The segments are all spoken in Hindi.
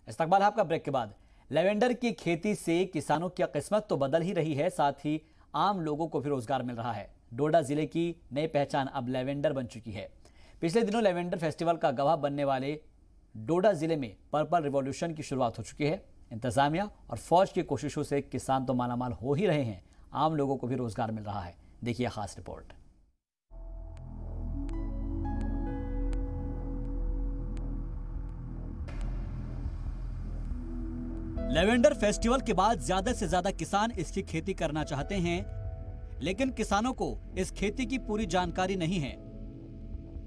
इस्तकबाल है आपका ब्रेक के बाद। लेवेंडर की खेती से किसानों की किस्मत तो बदल ही रही है, साथ ही आम लोगों को भी रोजगार मिल रहा है। डोडा जिले की नई पहचान अब लेवेंडर बन चुकी है। पिछले दिनों लेवेंडर फेस्टिवल का गवाह बनने वाले डोडा जिले में पर्पल रिवॉल्यूशन की शुरुआत हो चुकी है। इंतजामिया और फौज की कोशिशों से किसान तो मालामाल हो ही रहे हैं, आम लोगों को भी रोजगार मिल रहा है। देखिए खास रिपोर्ट। लेवेंडर फेस्टिवल के बाद ज्यादा से ज्यादा किसान इसकी खेती करना चाहते हैं, लेकिन किसानों को इस खेती की पूरी जानकारी नहीं है।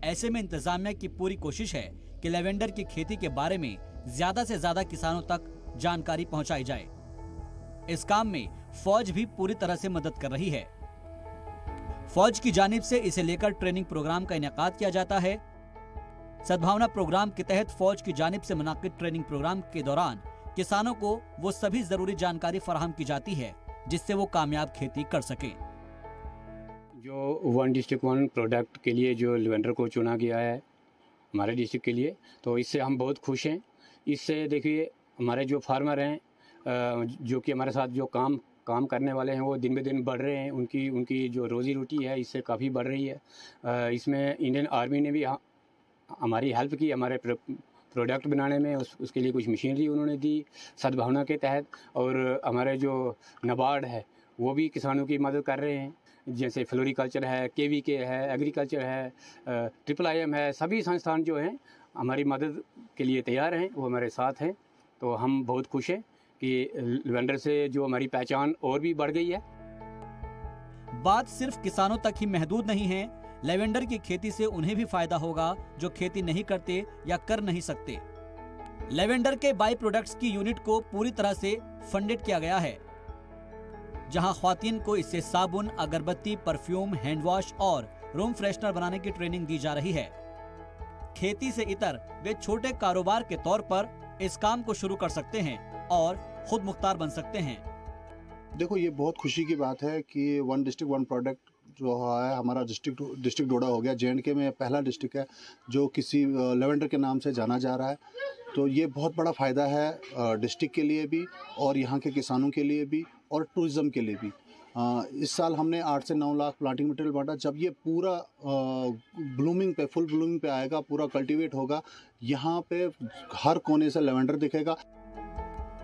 ऐसे में इंतजामिया की पूरी कोशिश है कि लेवेंडर की खेती के बारे में ज्यादा से ज्यादा किसानों तक जानकारी पहुंचाई जाए। इस काम में फौज भी पूरी तरह से मदद कर रही है। फौज की जानिब से इसे लेकर ट्रेनिंग प्रोग्राम का इनेकाद किया जाता है। सद्भावना प्रोग्राम के तहत फौज की जानिब से मुनाकिद ट्रेनिंग प्रोग्राम के दौरान किसानों को वो सभी जरूरी जानकारी फराहम की जाती है जिससे वो कामयाब खेती कर सकें। जो वन डिस्ट्रिक्ट वन प्रोडक्ट के लिए जो लेवेंडर को चुना गया है हमारे डिस्ट्रिक्ट के लिए, तो इससे हम बहुत खुश हैं। इससे देखिए हमारे जो फार्मर हैं, जो कि हमारे साथ जो काम करने वाले हैं, वो दिन ब दिन बढ़ रहे हैं। उनकी जो रोज़ी रोटी है इससे काफ़ी बढ़ रही है। इसमें इंडियन आर्मी ने भी हमारी हेल्प की, हमारे प्रोडक्ट बनाने में। उसके लिए कुछ मशीनरी उन्होंने दी सद्भावना के तहत। और हमारे जो नाबार्ड है वो भी किसानों की मदद कर रहे हैं, जैसे फ्लोरिकल्चर है, KVK है, एग्रीकल्चर है, IIIM है। सभी संस्थान जो हैं हमारी मदद के लिए तैयार हैं, वो हमारे साथ हैं। तो हम बहुत खुश हैं कि लेवेंडर से जो हमारी पहचान और भी बढ़ गई है। बात सिर्फ किसानों तक ही महदूद नहीं है। लेवेंडर की खेती से उन्हें भी फायदा होगा जो खेती नहीं करते या कर नहीं सकते। लेवेंडर के बाई प्रोडक्ट्स की यूनिट को पूरी तरह से फंडेड किया गया है, जहां ख्वातीन को इससे साबुन, अगरबत्ती, परफ्यूम, हैंड वॉश और रूम फ्रेशनर बनाने की ट्रेनिंग दी जा रही है। खेती से इतर वे छोटे कारोबार के तौर पर इस काम को शुरू कर सकते हैं और खुद मुख्तार बन सकते हैं। देखो, ये बहुत खुशी की बात है कि वन डिस्ट्रिक्ट वन प्रोडक्ट जो है हमारा डिस्ट्रिक्ट डोडा हो गया। JNK में पहला डिस्ट्रिक्ट है जो किसी लेवेंडर के नाम से जाना जा रहा है। तो ये बहुत बड़ा फ़ायदा है डिस्ट्रिक्ट के लिए भी और यहाँ के किसानों के लिए भी और टूरिज़्म के लिए भी। इस साल हमने 8 से 9 लाख प्लांटिंग मटेरियल बांटा। जब ये पूरा फुल ब्लूमिंग पे आएगा, पूरा कल्टीवेट होगा, यहाँ पे हर कोने से लेवेंडर दिखेगा।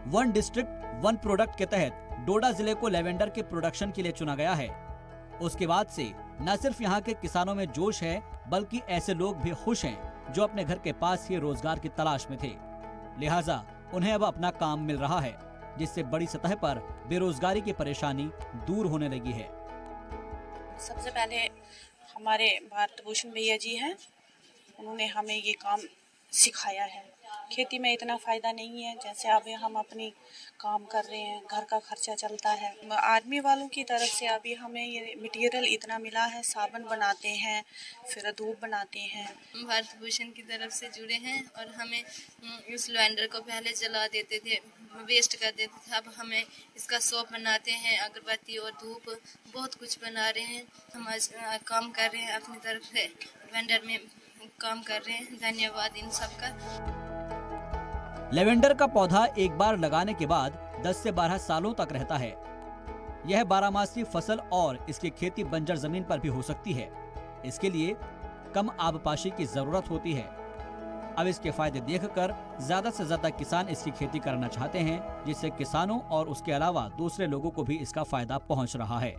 वन डिस्ट्रिक्ट वन प्रोडक्ट के तहत डोडा जिले को लेवेंडर के प्रोडक्शन के लिए चुना गया है। उसके बाद से न सिर्फ यहाँ के किसानों में जोश है, बल्कि ऐसे लोग भी खुश हैं जो अपने घर के पास ही रोजगार की तलाश में थे। लिहाजा उन्हें अब अपना काम मिल रहा है, जिससे बड़ी सतह पर बेरोजगारी की परेशानी दूर होने लगी है। सबसे पहले हमारे भारत भूषण भैया जी हैं, उन्होंने हमें ये काम सिखाया है। खेती में इतना फ़ायदा नहीं है जैसे अभी हम अपनी काम कर रहे हैं, घर का खर्चा चलता है। आर्मी वालों की तरफ से अभी हमें ये मटेरियल इतना मिला है, साबुन बनाते हैं, फिर धूप बनाते हैं। भारत भूषण की तरफ से जुड़े हैं और हमें इस लेवेंडर को पहले जला देते थे, वेस्ट कर देते थे। अब हमें इसका सोप बनाते हैं, अगरबत्ती और धूप बहुत कुछ बना रहे हैं। हम आज काम कर रहे हैं, अपनी तरफ से लेवेंडर में काम कर रहे हैं। धन्यवाद इन सबका। लेवेंडर का पौधा एक बार लगाने के बाद 10 से 12 सालों तक रहता है। यह 12मासी फसल और इसकी खेती बंजर जमीन पर भी हो सकती है। इसके लिए कम आबपाशी की जरूरत होती है। अब इसके फायदे देखकर ज्यादा से ज्यादा किसान इसकी खेती करना चाहते हैं, जिससे किसानों और उसके अलावा दूसरे लोगों को भी इसका फायदा पहुंच रहा है।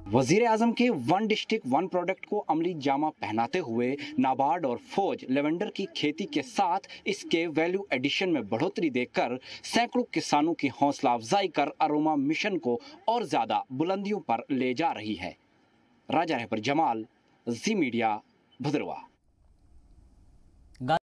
वजीर आजम के वन डिस्ट्रिक्ट वन प्रोडक्ट को अमली जामा पहनाते हुए नाबार्ड और फौज लेवेंडर की खेती के साथ इसके वैल्यू एडिशन में बढ़ोतरी देखकर सैकड़ों किसानों की हौसला अफजाई कर अरोमा मिशन को और ज्यादा बुलंदियों पर ले जा रही है। राजा रहबर जमाल, जी मीडिया, भदरवा।